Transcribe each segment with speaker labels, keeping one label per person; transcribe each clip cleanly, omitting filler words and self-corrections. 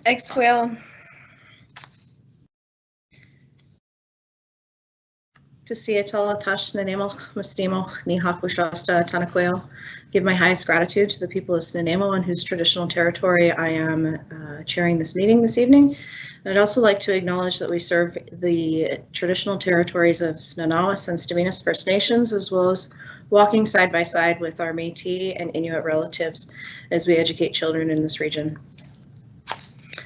Speaker 1: Exquale. To Seattle, Tash Snanemoch, Mustimoch, Nihak Wishasta, Tanaquail. Give my highest gratitude to the people of Snanamo, on whose traditional territory I am chairing this meeting this evening. I'd also like to acknowledge that we serve the traditional territories of Snanawas and Staminas First Nations, as well as walking side by side with our Métis and Inuit relatives as we educate children in this region.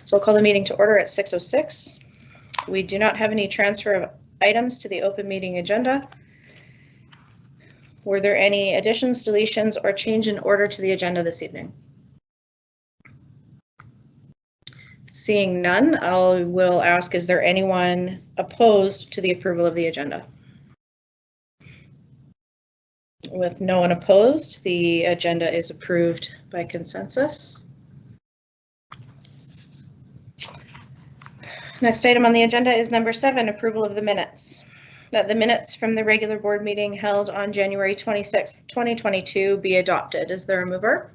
Speaker 1: So I'll call the meeting to order at 6:06. We do not have any transfer of items to the open meeting agenda. Were there any additions, deletions, or change in order to the agenda this evening? Seeing none, I will ask, is there anyone opposed to the approval of the agenda? With no one opposed, the agenda is approved by consensus. Next item on the agenda is number 7, approval of the minutes. That the minutes from the regular board meeting held on January 26th, 2022 be adopted. Is there a mover?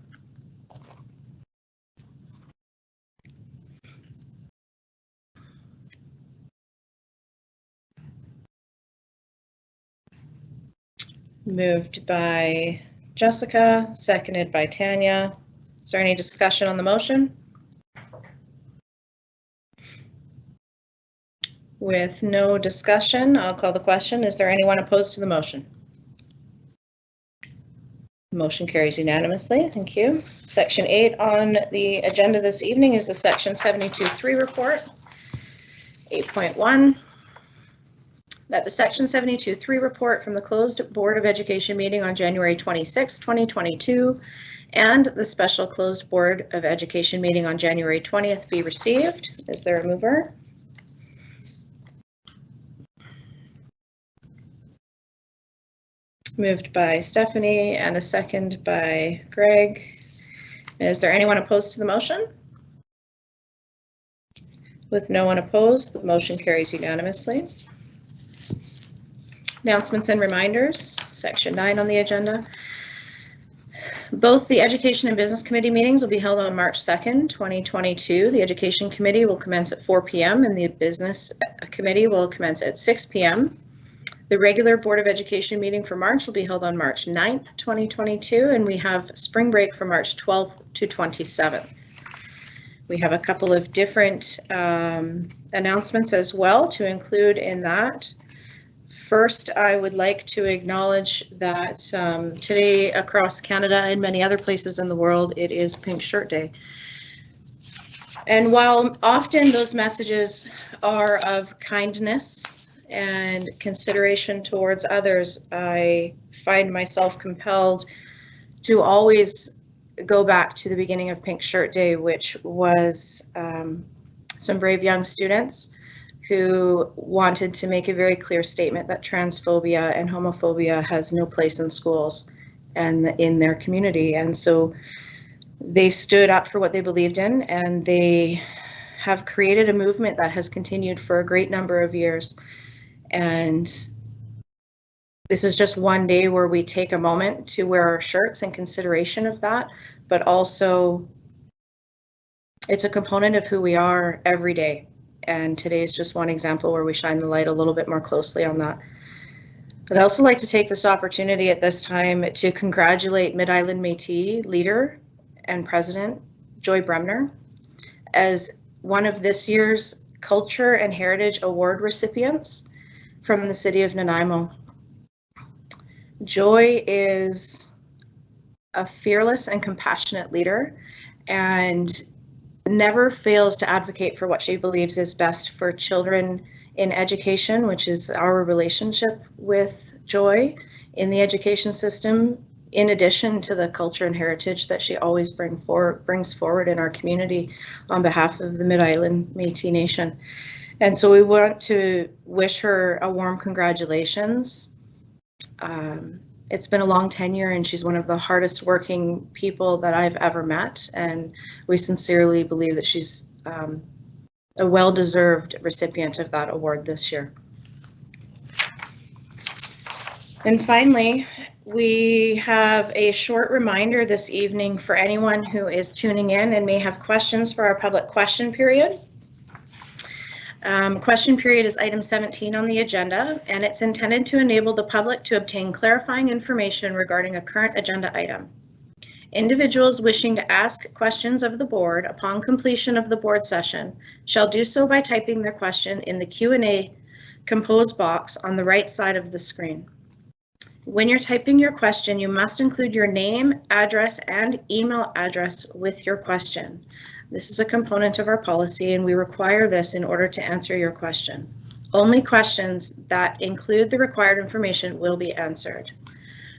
Speaker 1: Moved by Jessica, seconded by Tanya. Is there any discussion on the motion? With no discussion, I'll call the question. Is there anyone opposed to the motion? Motion carries unanimously. Thank you. Section 8 on the agenda this evening is the Section 72.3 report. 8.1. That the Section 72.3 report from the closed Board of Education meeting on January 26, 2022 and the special closed Board of Education meeting on January 20th be received. Is there a mover? Moved by Stephanie and a second by Greg. Is there anyone opposed to the motion? With no one opposed, the motion carries unanimously. Announcements and reminders, Section 9 on the agenda. Both the Education and Business Committee meetings will be held on March 2nd, 2022. The Education Committee will commence at 4 p.m. and the Business Committee will commence at 6 p.m. The regular Board of Education meeting for March will be held on March 9th, 2022, and we have spring break from March 12th to 27th. We have a couple of different announcements as well to include in that. First, I would like to acknowledge that today across Canada and many other places in the world, it is Pink Shirt Day. And while often those messages are of kindness and consideration towards others, I find myself compelled to always go back to the beginning of Pink Shirt Day, which was some brave young students who wanted to make a very clear statement that transphobia and homophobia has no place in schools and in their community. And so they stood up for what they believed in, and they have created a movement that has continued for a great number of years. And this is just one day where we take a moment to wear our shirts in consideration of that, but also it's a component of who we are every day. And today is just one example where we shine the light a little bit more closely on that. I'd also like to take this opportunity at this time to congratulate Mid-Island Métis leader and president, Joy Bremner, as one of this year's Culture and Heritage Award recipients from the city of Nanaimo. Joy is a fearless and compassionate leader and never fails to advocate for what she believes is best for children in education, which is our relationship with Joy in the education system, in addition to the culture and heritage that she always brings forward in our community on behalf of the Mid-Island Métis Nation. And so we want to wish her a warm congratulations. It's been a long tenure, and she's one of the hardest working people that I've ever met, and we sincerely believe that she's a well-deserved recipient of that award this year. And finally, We have a short reminder this evening for anyone who is tuning in and may have questions for our public question period. Question period is item 17 on the agenda, and it's intended to enable the public to obtain clarifying information regarding a current agenda item. Individuals wishing to ask questions of the board upon completion of the board session shall do so by typing their question in the Q&A compose box on the right side of the screen. When you're typing your question, you must include your name, address, and email address with your question. This is a component of our policy, and we require this in order to answer your question. Only questions that include the required information will be answered.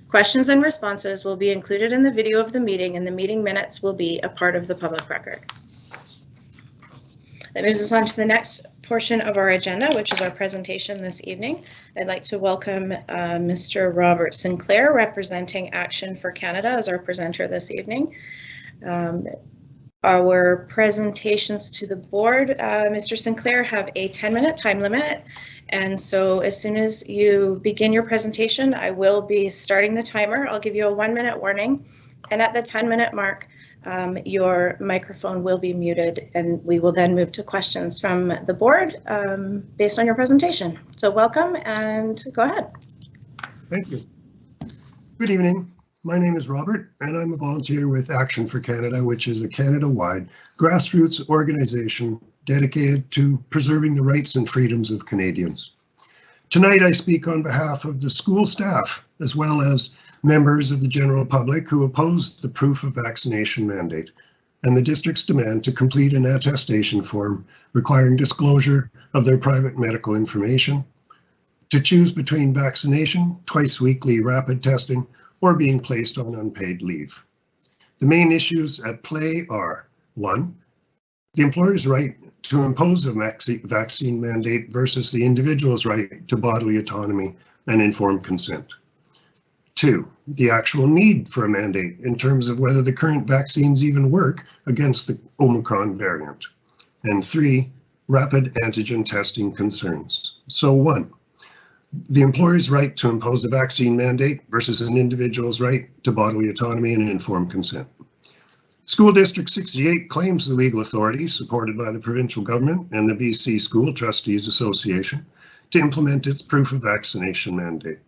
Speaker 1: Questions and responses will be included in the video of the meeting, and the meeting minutes will be a part of the public record. That moves us on to the next portion of our agenda, which is our presentation this evening. I'd like to welcome Mr. Robert Sinclair, representing Action for Canada, as our presenter this evening. Our presentations to the board, Mr. Sinclair, have a 10-minute time limit. And so as soon as you begin your presentation, I will be starting the timer. I'll give you a 1-minute warning. And at the 10-minute mark, your microphone will be muted, and we will then move to questions from the board based on your presentation. So welcome, and go ahead.
Speaker 2: Thank you. Good evening. My name is Robert, and I'm a volunteer with Action for Canada, which is a Canada-wide grassroots organization dedicated to preserving the rights and freedoms of Canadians. Tonight, I speak on behalf of the school staff, as well as members of the general public who oppose the proof of vaccination mandate and the district's demand to complete an attestation form requiring disclosure of their private medical information, to choose between vaccination, twice-weekly rapid testing, or being placed on unpaid leave. The main issues at play are: 1, the employer's right to impose a vaccine mandate versus the individual's right to bodily autonomy and informed consent. 2, the actual need for a mandate in terms of whether the current vaccines even work against the Omicron variant. And 3, rapid antigen testing concerns. So 1, the employer's right to impose a vaccine mandate versus an individual's right to bodily autonomy and informed consent. School District 68 claims the legal authority, supported by the provincial government and the BC School Trustees Association, to implement its proof of vaccination mandate.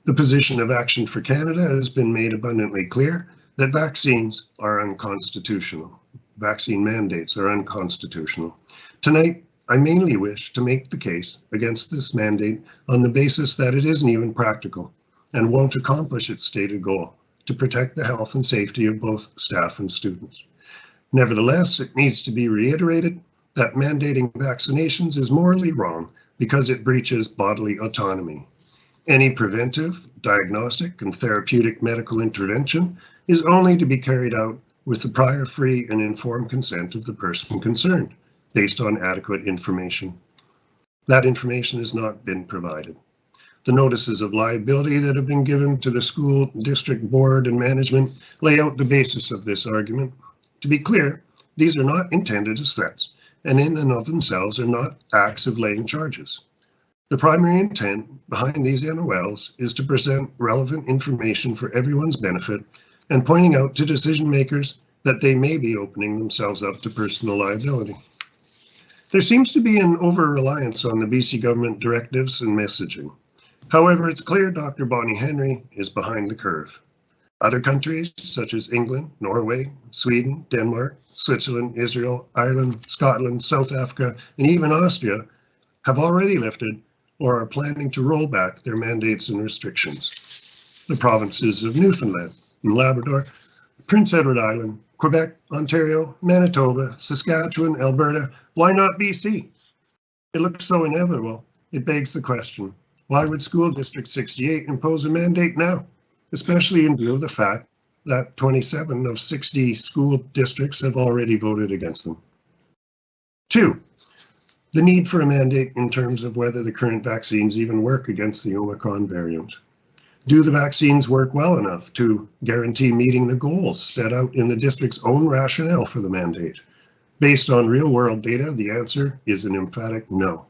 Speaker 2: The position of Action for Canada has been made abundantly clear that vaccines are unconstitutional. Vaccine mandates are unconstitutional. Tonight, I mainly wish to make the case against this mandate on the basis that it isn't even practical and won't accomplish its stated goal to protect the health and safety of both staff and students. Nevertheless, it needs to be reiterated that mandating vaccinations is morally wrong because it breaches bodily autonomy. Any preventive, diagnostic, and therapeutic medical intervention is only to be carried out with the prior free and informed consent of the person concerned, based on adequate information. That information has not been provided. The notices of liability that have been given to the school district board and management lay out the basis of this argument. To be clear, these are not intended as threats, and in and of themselves are not acts of laying charges. The primary intent behind these NOLs is to present relevant information for everyone's benefit and pointing out to decision makers that they may be opening themselves up to personal liability. There seems to be an over-reliance on the BC government directives and messaging. However, it's clear Dr. Bonnie Henry is behind the curve. Other countries such as England, Norway, Sweden, Denmark, Switzerland, Israel, Ireland, Scotland, South Africa, and even Austria have already lifted or are planning to roll back their mandates and restrictions. The provinces of Newfoundland and Labrador, Prince Edward Island, Quebec, Ontario, Manitoba, Saskatchewan, Alberta, why not BC? It looks so inevitable, it begs the question, why would School District 68 impose a mandate now, especially in view of the fact that 27 of 60 school districts have already voted against them? 2, the need for a mandate in terms of whether the current vaccines even work against the Omicron variant. Do the vaccines work well enough to guarantee meeting the goals set out in the district's own rationale for the mandate? Based on real-world data, the answer is an emphatic no.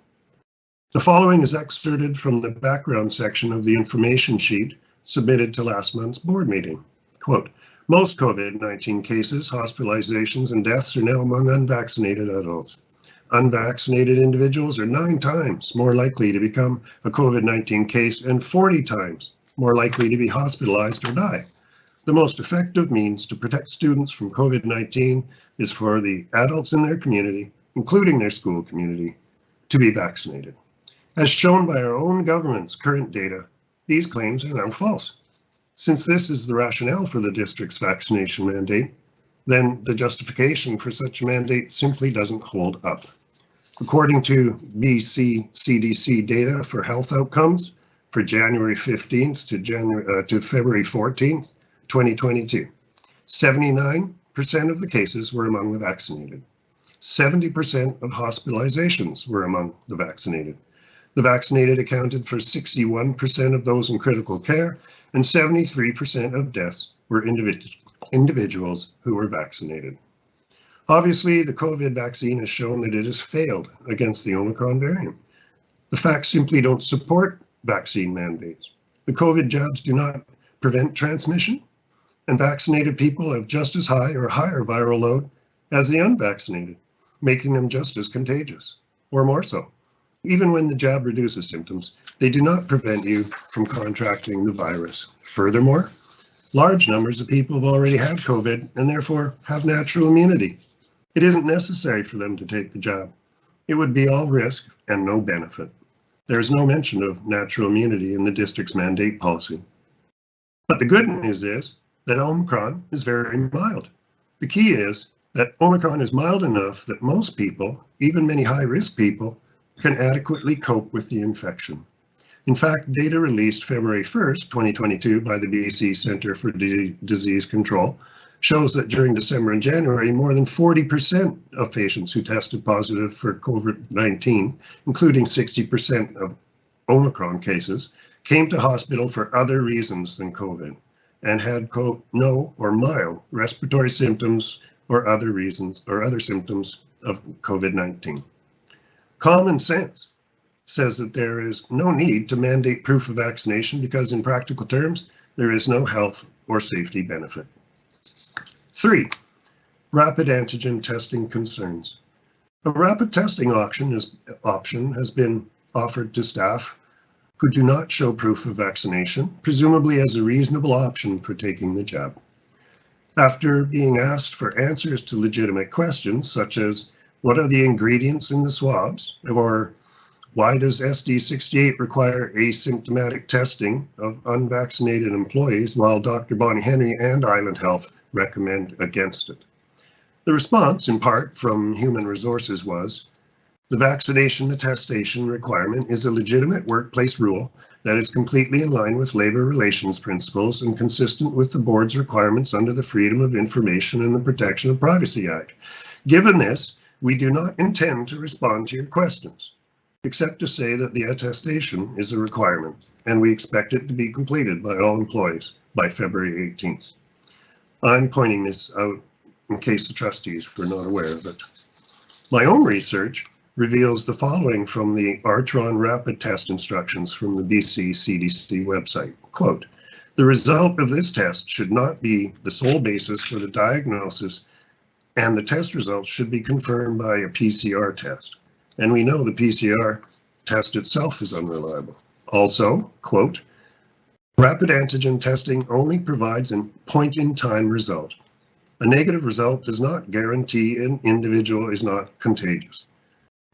Speaker 2: The following is excerpted from the background section of the information sheet submitted to last month's board meeting. Quote, most COVID-19 cases, hospitalizations, and deaths are now among unvaccinated adults. Unvaccinated individuals are 9 times more likely to become a COVID-19 case and 40 times more likely to be hospitalized or die. The most effective means to protect students from COVID-19 is for the adults in their community, including their school community, to be vaccinated. As shown by our own government's current data, these claims are now false. Since this is the rationale for the district's vaccination mandate, then the justification for such a mandate simply doesn't hold up. According to BC CDC data for health outcomes for January 15th to February 14th, 2022, 79% of the cases were among the vaccinated. 70% of hospitalizations were among the vaccinated. The vaccinated accounted for 61% of those in critical care, and 73% of deaths were individuals who were vaccinated. Obviously, the COVID vaccine has shown that it has failed against the Omicron variant. The facts simply don't support vaccine mandates. The COVID jabs do not prevent transmission, and vaccinated people have just as high or higher viral load as the unvaccinated, making them just as contagious, or more so. Even when the jab reduces symptoms, they do not prevent you from contracting the virus. Furthermore, large numbers of people have already had COVID and therefore have natural immunity. It isn't necessary for them to take the jab. It would be all risk and no benefit. There is no mention of natural immunity in the district's mandate policy. But the good news is that Omicron is very mild. The key is that Omicron is mild enough that most people, even many high-risk people, can adequately cope with the infection. In fact, data released February 1st, 2022 by the BC Centre for Disease Control shows that during December and January, more than 40% of patients who tested positive for COVID-19, including 60% of Omicron cases, came to hospital for other reasons than COVID and had, quote, no or mild respiratory symptoms or other reasons or other symptoms of COVID-19. Common sense says that there is no need to mandate proof of vaccination because in practical terms, there is no health or safety benefit. 3, rapid antigen testing concerns. A rapid testing option has been offered to staff who do not show proof of vaccination, presumably as a reasonable option for taking the jab. After being asked for answers to legitimate questions such as, what are the ingredients in the swabs? Or why does SD68 require asymptomatic testing of unvaccinated employees while Dr. Bonnie Henry and Island Health recommend against it? The response, in part from Human Resources, was, the vaccination attestation requirement is a legitimate workplace rule that is completely in line with labor relations principles and consistent with the board's requirements under the Freedom of Information and the Protection of Privacy Act. Given this, we do not intend to respond to your questions, except to say that the attestation is a requirement, and we expect it to be completed by all employees by February 18th. I'm pointing this out in case the trustees were not aware of it. My own research reveals the following from the Artron rapid test instructions from the BC CDC website. Quote, the result of this test should not be the sole basis for the diagnosis, and the test results should be confirmed by a PCR test. And we know the PCR test itself is unreliable. Also, quote, rapid antigen testing only provides a point-in-time result. A negative result does not guarantee an individual is not contagious.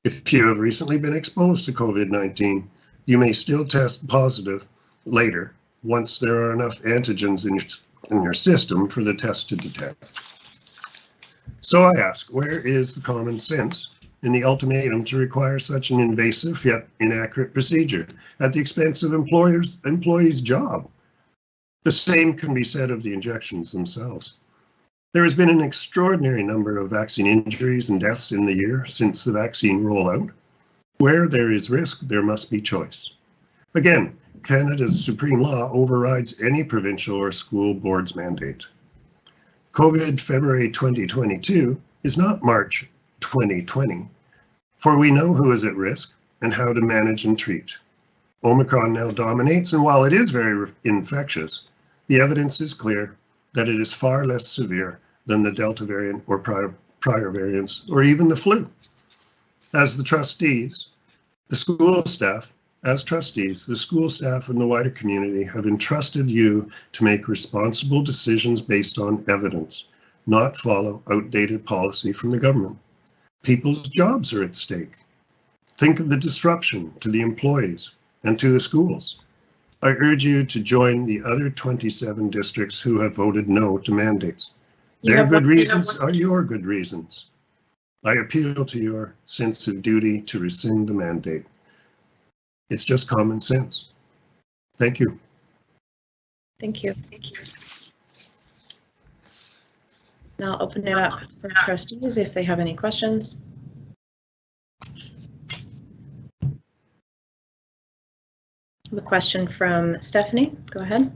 Speaker 2: If you have recently been exposed to COVID-19, you may still test positive later once there are enough antigens in your system for the test to detect. So I ask, where is the common sense in the ultimatum to require such an invasive yet inaccurate procedure at the expense of employees' job? The same can be said of the injections themselves. There has been an extraordinary number of vaccine injuries and deaths in the year since the vaccine rollout. Where there is risk, there must be choice. Again, Canada's supreme law overrides any provincial or school board's mandate. COVID February 2022 is not March 2020, for we know who is at risk and how to manage and treat. Omicron now dominates, and while it is very infectious, the evidence is clear that it is far less severe than the Delta variant or prior variants, or even the flu. As the trustees, the school staff, as trustees, the school staff and the wider community have entrusted you to make responsible decisions based on evidence, not follow outdated policy from the government. People's jobs are at stake. Think of the disruption to the employees and to the schools. I urge you to join the other 27 districts who have voted no to mandates. Their good reasons are your good reasons. I appeal to your sense of duty to rescind the mandate. It's just common sense. Thank you.
Speaker 1: Thank you. Now I'll open it up for trustees if they have any questions. A question from Stephanie. Go ahead.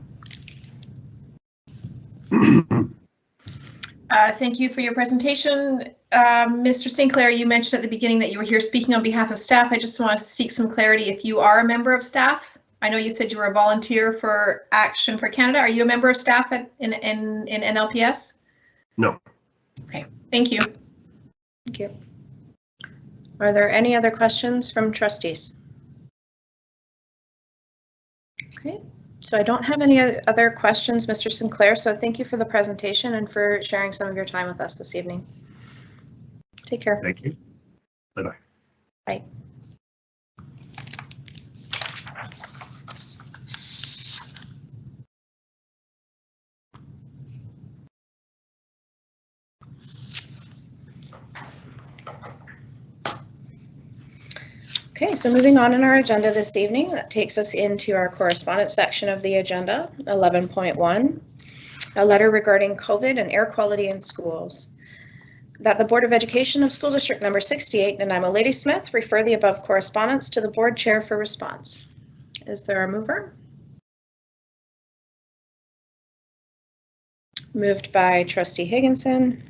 Speaker 3: Thank you for your presentation. Mr. Sinclair, you mentioned at the beginning that you were here speaking on behalf of staff. I just want to seek some clarity if you are a member of staff. I know you said you were a volunteer for Action for Canada. Are you a member of staff in NLPS?
Speaker 2: No.
Speaker 3: Okay, thank you.
Speaker 1: Thank you. Are there any other questions from trustees? Okay, so I don't have any other questions, Mr. Sinclair, so thank you for the presentation and for sharing some of your time with us this evening. Take care.
Speaker 2: Thank you. Bye-bye.
Speaker 1: Bye. Okay, so moving on in our agenda this evening, that takes us into our correspondence section of the agenda, 11.1, a letter regarding COVID and air quality in schools. That the Board of Education of School District number 68, Nanaimo Ladysmith, refer the above correspondence to the board chair for response. Is there a mover? Moved by Trustee Higginson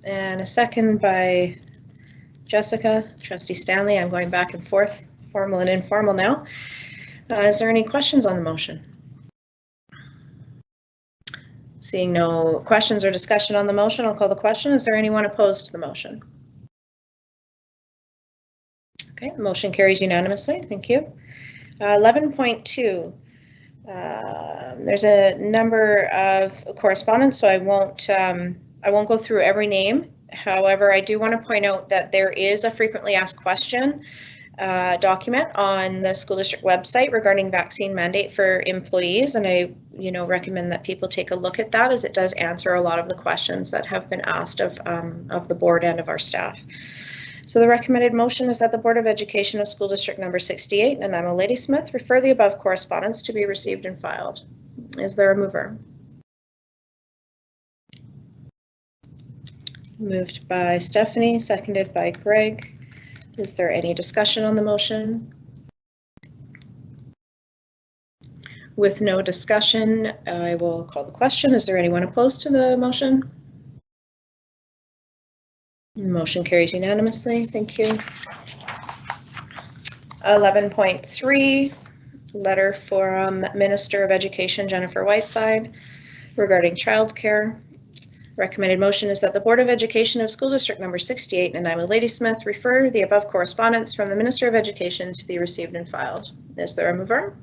Speaker 1: and a second by Jessica. Trustee Stanley, I'm going back and forth, formal and informal now. Is there any questions on the motion? Seeing no questions or discussion on the motion, I'll call the question. Is there anyone opposed to the motion? Okay, the motion carries unanimously. Thank you. 11.2. There's a number of correspondence, so I won't go through every name. However, I do want to point out that there is a frequently asked question document on the school district website regarding vaccine mandate for employees, and I recommend that people take a look at that, as it does answer a lot of the questions that have been asked of the board and of our staff. So the recommended motion is that the Board of Education of School District number 68, Nanaimo Ladysmith, refer the above correspondence to be received and filed. Is there a mover? Moved by Stephanie, seconded by Greg. Is there any discussion on the motion? With no discussion, I will call the question. Is there anyone opposed to the motion? Motion carries unanimously. Thank you. 11.3, letter from Minister of Education Jennifer Whiteside regarding childcare. Recommended motion is that the Board of Education of School District number 68, Nanaimo Ladysmith, refer the above correspondence from the Minister of Education to be received and filed. Is there a mover?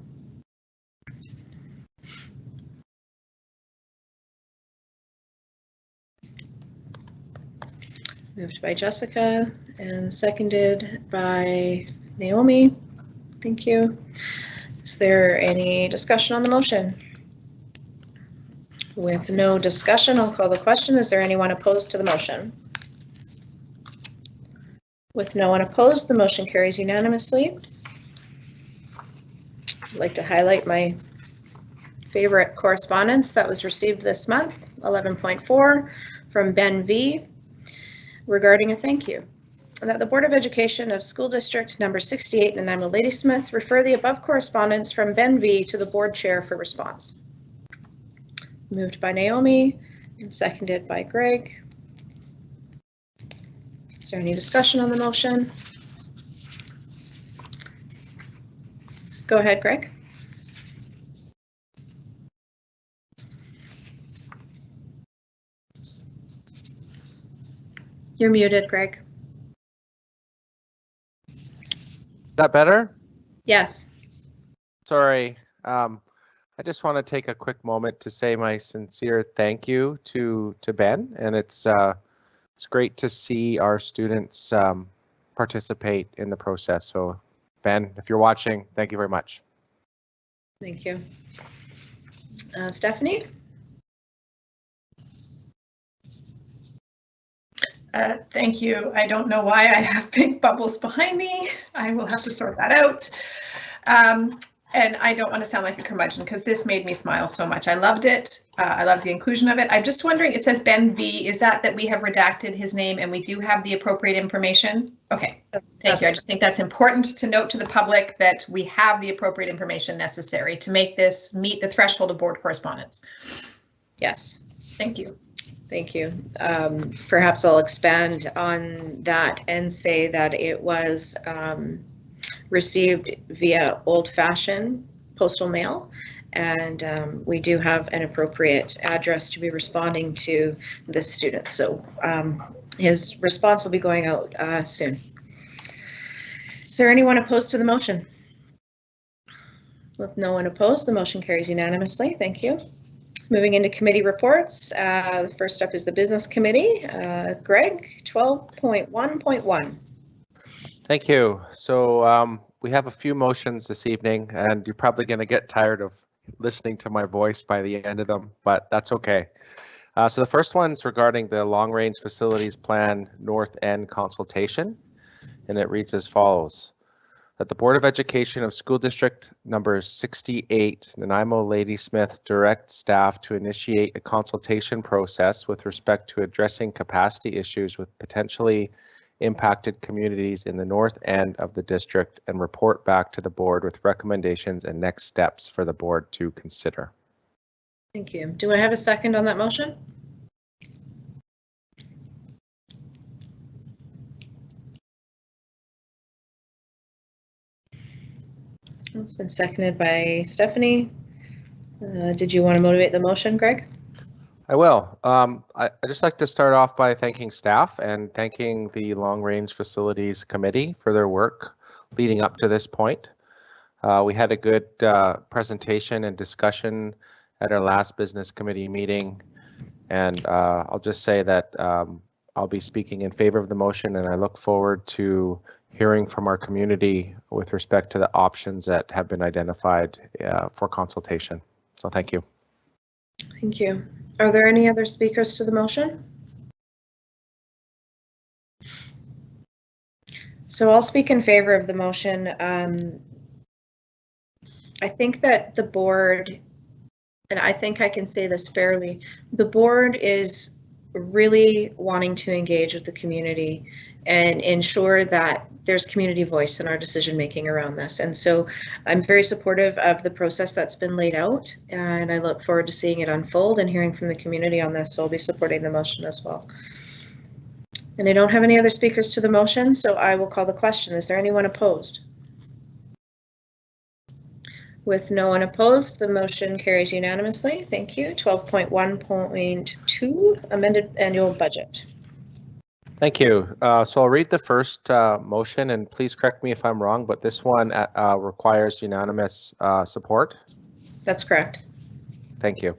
Speaker 1: Moved by Jessica and seconded by Naomi. Thank you. Is there any discussion on the motion? With no discussion, I'll call the question. Is there anyone opposed to the motion? With no one opposed, the motion carries unanimously. I'd like to highlight my favorite correspondence that was received this month, 11.4, from Ben V, regarding a thank you. And that the Board of Education of School District number 68, Nanaimo Ladysmith, refer the above correspondence from Ben V to the board chair for response. Moved by Naomi and seconded by Greg. Is there any discussion on the motion? Go ahead, Greg. You're muted, Greg.
Speaker 4: Is that better?
Speaker 1: Yes.
Speaker 4: Sorry. I just want to take a quick moment to say my sincere thank you to Ben, and it's great to see our students participate in the process. So Ben, if you're watching, thank you very much.
Speaker 1: Thank you. Stephanie?
Speaker 3: Thank you. I don't know why I have pink bubbles behind me. I will have to sort that out. And I don't want to sound like a curmudgeon because this made me smile so much. I loved it. I love the inclusion of it. I'm just wondering, it says Ben V. Is that we have redacted his name and we do have the appropriate information? Okay, thank you. I just think that's important to note to the public that we have the appropriate information necessary to make this meet the threshold of board correspondence.
Speaker 1: Yes.
Speaker 3: Thank you.
Speaker 1: Thank you. Perhaps I'll expand on that and say that it was received via old-fashioned postal mail, and we do have an appropriate address to be responding to this student. So his response will be going out soon. Is there anyone opposed to the motion? With no one opposed, the motion carries unanimously. Thank you. Moving into committee reports, the first up is the business committee. Greg, 12.1.1.
Speaker 4: Thank you. So we have a few motions this evening, and you're probably going to get tired of listening to my voice by the end of them, but that's okay. So the first one's regarding the long-range facilities plan North End consultation, and it reads as follows. That the Board of Education of School District number 68, Nanaimo Ladysmith, direct staff to initiate a consultation process with respect to addressing capacity issues with potentially impacted communities in the north end of the district and report back to the board with recommendations and next steps for the board to consider.
Speaker 1: Thank you. Do I have a second on that motion? It's been seconded by Stephanie. Did you want to motivate the motion, Greg?
Speaker 4: I will. I'd just like to start off by thanking staff and thanking the Long Range Facilities Committee for their work leading up to this point. We had a good presentation and discussion at our last business committee meeting, and I'll just say that I'll be speaking in favor of the motion, and I look forward to hearing from our community with respect to the options that have been identified for consultation. So thank you.
Speaker 1: Thank you. Are there any other speakers to the motion? So I'll speak in favor of the motion. I think that the board, and I think I can say this fairly, the board is really wanting to engage with the community and ensure that there's community voice in our decision making around this. And so I'm very supportive of the process that's been laid out, and I look forward to seeing it unfold and hearing from the community on this. So I'll be supporting the motion as well. And I don't have any other speakers to the motion, so I will call the question. Is there anyone opposed? With no one opposed, the motion carries unanimously. Thank you. 12.1.2, amended annual budget.
Speaker 4: Thank you. So I'll read the first motion, and please correct me if I'm wrong, but this one requires unanimous support.
Speaker 1: That's correct.
Speaker 4: Thank you.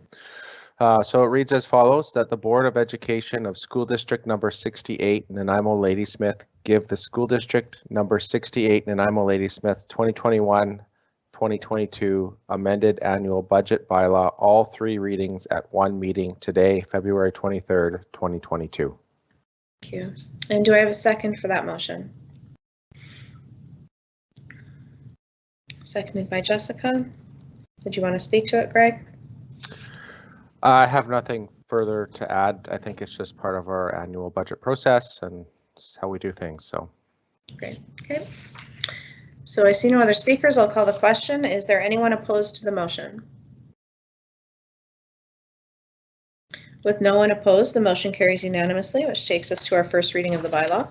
Speaker 4: So it reads as follows, that the Board of Education of School District number 68, Nanaimo Ladysmith, give the School District number 68, Nanaimo Ladysmith 2021-2022 amended annual budget bylaw all three readings at one meeting today, February 23rd, 2022.
Speaker 1: Thank you. And do I have a second for that motion? Seconded by Jessica. Did you want to speak to it, Greg?
Speaker 4: I have nothing further to add. I think it's just part of our annual budget process and it's how we do things. So
Speaker 1: great. Okay. So I see no other speakers. I'll call the question. Is there anyone opposed to the motion? With no one opposed, the motion carries unanimously, which takes us to our first reading of the bylaw.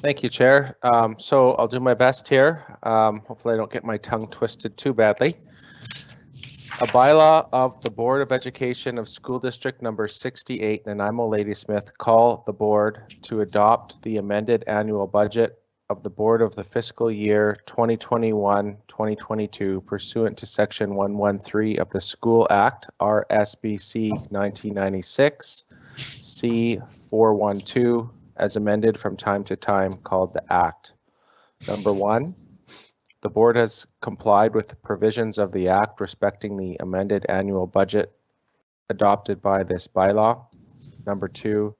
Speaker 4: Thank you, Chair. So I'll do my best here. Hopefully I don't get my tongue twisted too badly. A bylaw of the Board of Education of School District number 68, Nanaimo Ladysmith, call the board to adopt the amended annual budget of the board of the fiscal year 2021-2022 pursuant to section 113 of the School Act, RSBC 1996, C412, as amended from time to time, called the Act. Number 1, the board has complied with the provisions of the Act respecting the amended annual budget adopted by this bylaw. Number 2,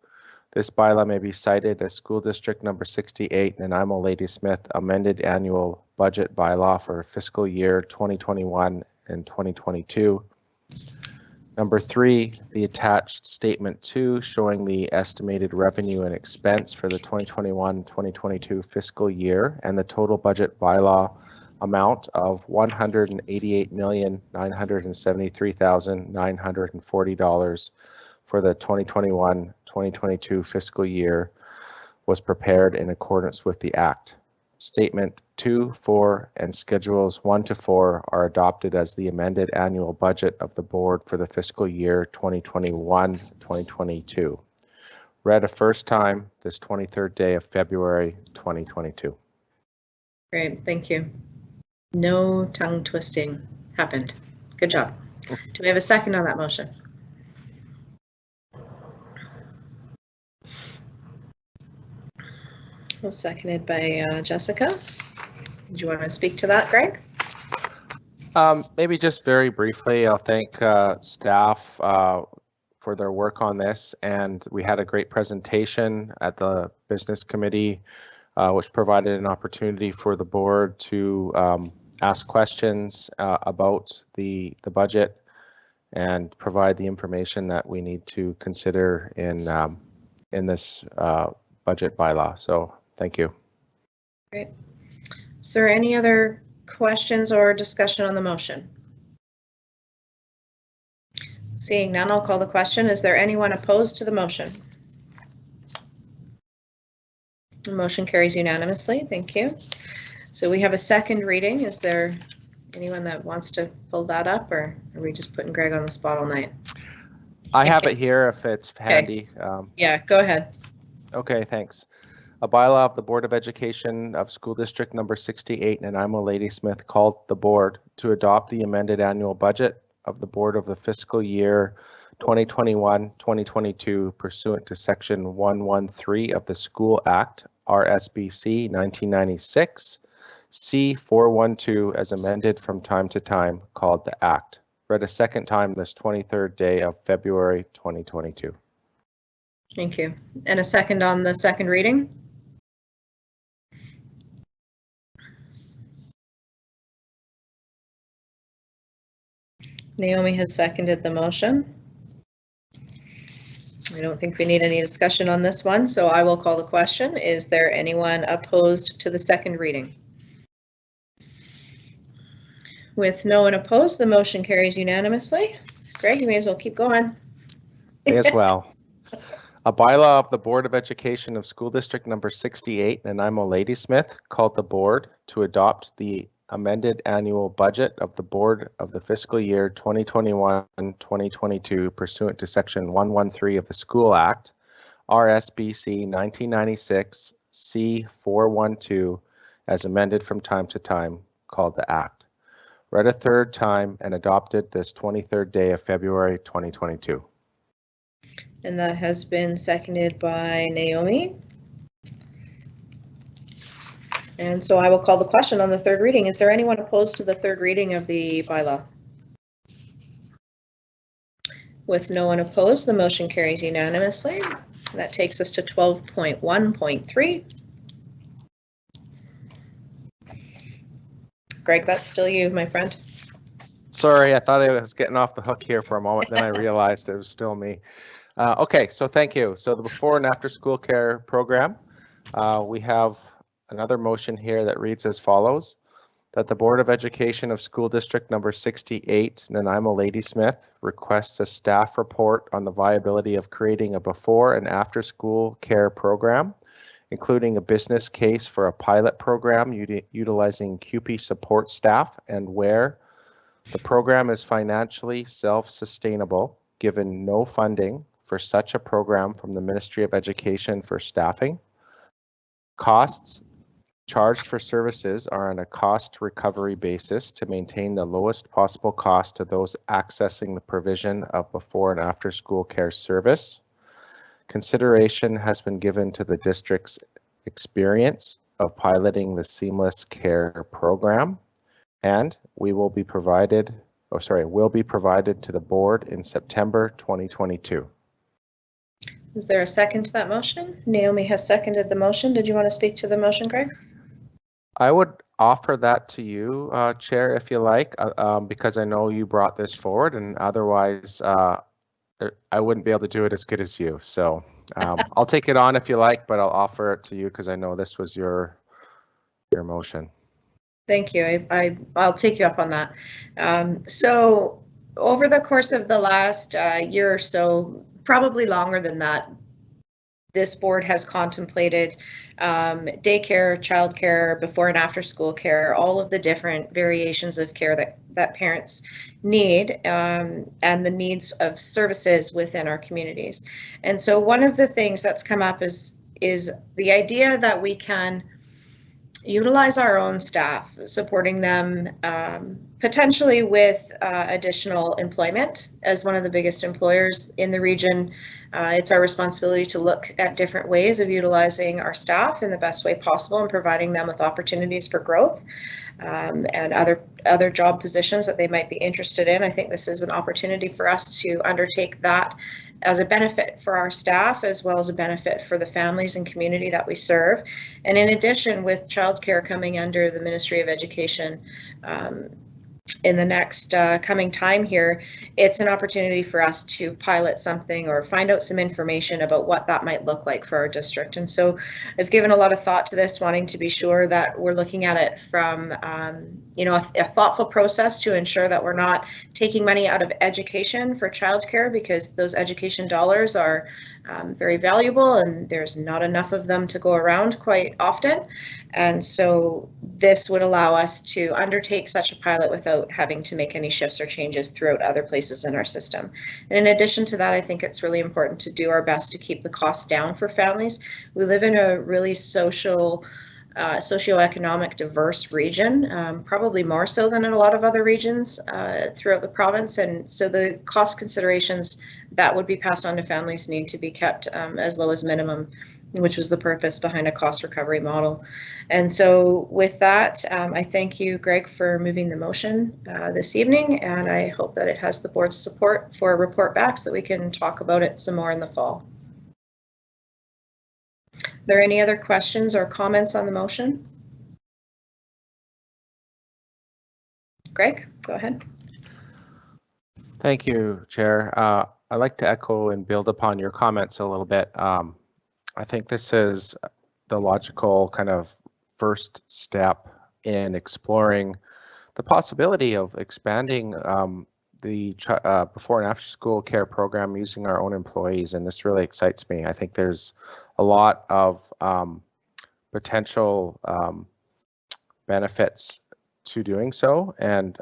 Speaker 4: this bylaw may be cited as School District number 68, Nanaimo Ladysmith amended annual budget bylaw for fiscal year 2021 and 2022. Number 3, the attached statement 2 showing the estimated revenue and expense for the 2021-2022 fiscal year and the total budget bylaw amount of $188,973,940 for the 2021-2022 fiscal year was prepared in accordance with the Act. Statement 2, 4, and Schedules 1 to 4 are adopted as the amended annual budget of the board for the fiscal year 2021-2022. Read a first time this 23rd day of February 2022.
Speaker 1: Great, thank you. No tongue twisting happened. Good job. Do we have a second on that motion? Well, seconded by Jessica. Do you want to speak to that, Greg?
Speaker 4: Maybe just very briefly, I'll thank staff for their work on this, and we had a great presentation at the business committee, which provided an opportunity for the board to ask questions about the budget and provide the information that we need to consider in this budget bylaw. So thank you.
Speaker 1: Great. Is there any other questions or discussion on the motion? Seeing none, I'll call the question. Is there anyone opposed to the motion? The motion carries unanimously. Thank you. So we have a second reading. Is there anyone that wants to pull that up, or are we just putting Greg on the spot all night?
Speaker 4: I have it here if it's handy.
Speaker 1: Yeah, go ahead.
Speaker 4: Okay, thanks. A bylaw of the Board of Education of School District number 68, Nanaimo Ladysmith, called the board to adopt the amended annual budget of the board of the fiscal year 2021-2022 pursuant to section 113 of the School Act, RSBC 1996, C412, as amended from time to time, called the Act. Read a second time this 23rd day of February 2022.
Speaker 1: Thank you. And a second on the second reading? Naomi has seconded the motion. I don't think we need any discussion on this one, so I will call the question. Is there anyone opposed to the second reading? With no one opposed, the motion carries unanimously. Greg, you may as well keep going.
Speaker 4: May as well. A bylaw of the Board of Education of School District number 68, Nanaimo Ladysmith, called the board to adopt the amended annual budget of the board of the fiscal year 2021-2022 pursuant to section 113 of the School Act, RSBC 1996, C412, as amended from time to time, called the Act. Read a third time and adopted this 23rd day of February 2022.
Speaker 1: And that has been seconded by Naomi. And so I will call the question on the third reading. Is there anyone opposed to the third reading of the bylaw? With no one opposed, the motion carries unanimously. That takes us to 12.1.3. Greg, that's still you, my friend.
Speaker 4: Sorry, I thought I was getting off the hook here for a moment, then I realized it was still me. Okay, so thank you. So the before and after school care program, we have another motion here that reads as follows: that the Board of Education of School District number 68, Nanaimo Ladysmith, requests a staff report on the viability of creating a before and after school care program, including a business case for a pilot program utilizing CUPE support staff, and where the program is financially self-sustainable, given no funding for such a program from the Ministry of Education for staffing. Costs charged for services are on a cost recovery basis to maintain the lowest possible cost to those accessing the provision of before and after school care service. Consideration has been given to the district's experience of piloting the seamless care program, and will be provided to the board in September 2022.
Speaker 1: Is there a second to that motion? Naomi has seconded the motion. Did you want to speak to the motion, Greg?
Speaker 4: I would offer that to you, Chair, if you like, because I know you brought this forward, and otherwise I wouldn't be able to do it as good as you. So I'll take it on if you like, but I'll offer it to you because I know this was your motion.
Speaker 1: Thank you. I'll take you up on that. So over the course of the last year or so, probably longer than that, this board has contemplated daycare, childcare, before and after school care, all of the different variations of care that parents need, and the needs of services within our communities. And so one of the things that's come up is the idea that we can utilize our own staff, supporting them potentially with additional employment. As one of the biggest employers in the region, it's our responsibility to look at different ways of utilizing our staff in the best way possible and providing them with opportunities for growth and other job positions that they might be interested in. I think this is an opportunity for us to undertake that as a benefit for our staff, as well as a benefit for the families and community that we serve. And in addition, with childcare coming under the Ministry of Education in the next coming time here, it's an opportunity for us to pilot something or find out some information about what that might look like for our district. And so I've given a lot of thought to this, wanting to be sure that we're looking at it from a thoughtful process to ensure that we're not taking money out of education for childcare, because those education dollars are very valuable and there's not enough of them to go around quite often. And so this would allow us to undertake such a pilot without having to make any shifts or changes throughout other places in our system. And in addition to that, I think it's really important to do our best to keep the costs down for families. We live in a really socioeconomic diverse region, probably more so than in a lot of other regions throughout the province. And so the cost considerations that would be passed on to families need to be kept as low as minimum, which was the purpose behind a cost recovery model. And so with that, I thank you, Greg, for moving the motion this evening, and I hope that it has the board's support for a report back so that we can talk about it some more in the fall. Are there any other questions or comments on the motion? Greg, go ahead.
Speaker 4: Thank you, Chair. I'd like to echo and build upon your comments a little bit. I think this is the logical kind of first step in exploring the possibility of expanding the before and after school care program using our own employees, and this really excites me. I think there's a lot of potential benefits to doing so, and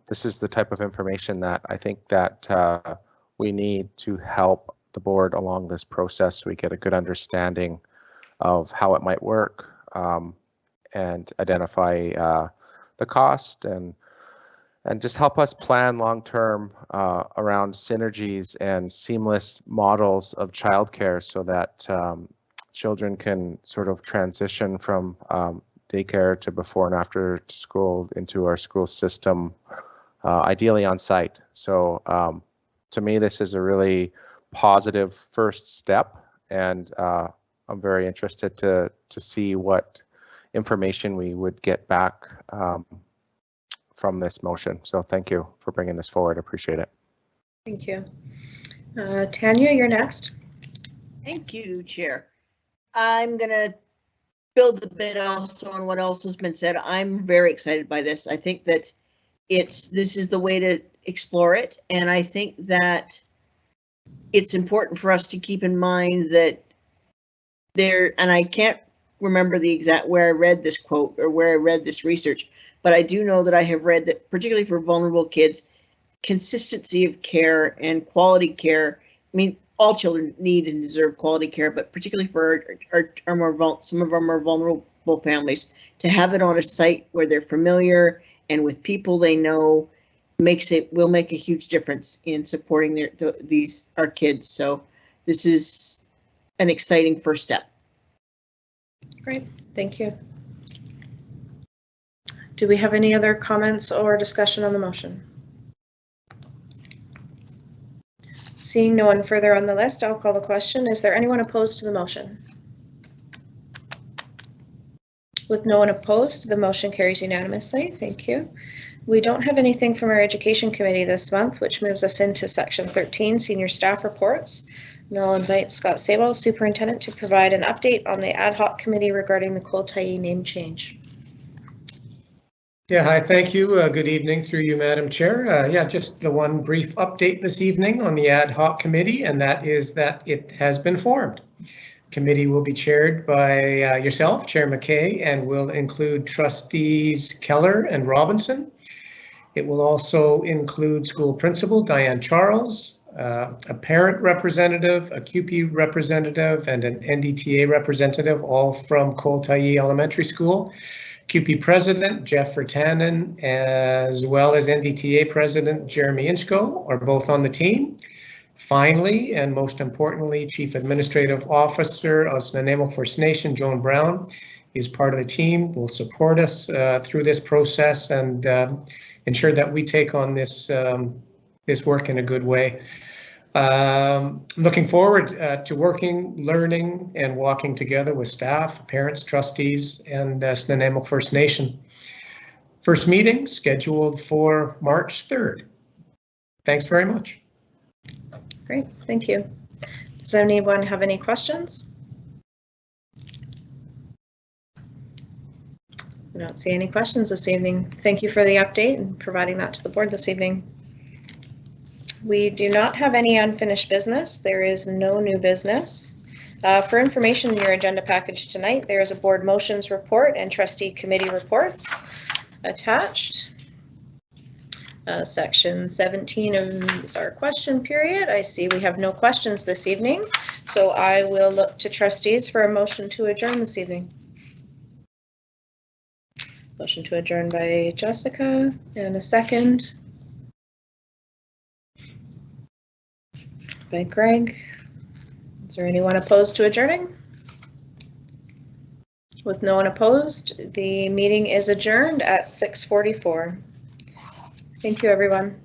Speaker 4: this is the type of information that I think that we need to help the board along this process so we get a good understanding of how it might work and identify the cost and just help us plan long-term around synergies and seamless models of childcare so that children can sort of transition from daycare to before and after school into our school system, ideally on site. So to me, this is a really positive first step, and I'm very interested to see what information we would get back from this motion. So thank you for bringing this forward. I appreciate it.
Speaker 1: Thank you. Tanya, you're next.
Speaker 5: Thank you, Chair. I'm going to build a bit also on what else has been said. I'm very excited by this. I think that this is the way to explore it, and I think that it's important for us to keep in mind that and I can't remember the exact where I read this quote or where I read this research, but I do know that I have read that particularly for vulnerable kids, consistency of care and quality care. I mean, all children need and deserve quality care, but particularly for some of our more vulnerable families, to have it on a site where they're familiar and with people they know will make a huge difference in supporting our kids. So this is an exciting first step.
Speaker 1: Great, thank you. Do we have any other comments or discussion on the motion? Seeing no one further on the list, I'll call the question. Is there anyone opposed to the motion? With no one opposed, the motion carries unanimously. Thank you. We don't have anything from our Education Committee this month, which moves us into Section 13, Senior Staff Reports. And I'll invite Scott Sable, Superintendent, to provide an update on the Ad Hoc Committee regarding the Coal-Tyee name change.
Speaker 6: Yeah, hi, thank you. Good evening through you, Madam Chair. Yeah, just the one brief update this evening on the Ad Hoc Committee, and that is that it has been formed. Committee will be chaired by yourself, Chair McKay, and will include trustees Keller and Robinson. It will also include school principal Diane Charles, a parent representative, a QP representative, and an NDTA representative, all from Coal-Tyee Elementary School. QP President Jeff Vertanen, as well as NDTA President Jeremy Inchko, are both on the team. Finally, and most importantly, Chief Administrative Officer of Snuneymuxw First Nation, Joan Brown, is part of the team, will support us through this process and ensure that we take on this work in a good way. Looking forward to working, learning, and walking together with staff, parents, trustees, and Snuneymuxw First Nation. First meeting scheduled for March 3rd. Thanks very much.
Speaker 1: Great, thank you. Does anyone have any questions? I don't see any questions this evening. Thank you for the update and providing that to the board this evening. We do not have any unfinished business. There is no new business. For information in your agenda package tonight, there is a board motions report and trustee committee reports attached. Section 17 is our question period. I see we have no questions this evening, so I will look to trustees for a motion to adjourn this evening. Motion to adjourn by Jessica, and a second by Greg. Is there anyone opposed to adjourning? With no one opposed, the meeting is adjourned at 6:44. Thank you, everyone.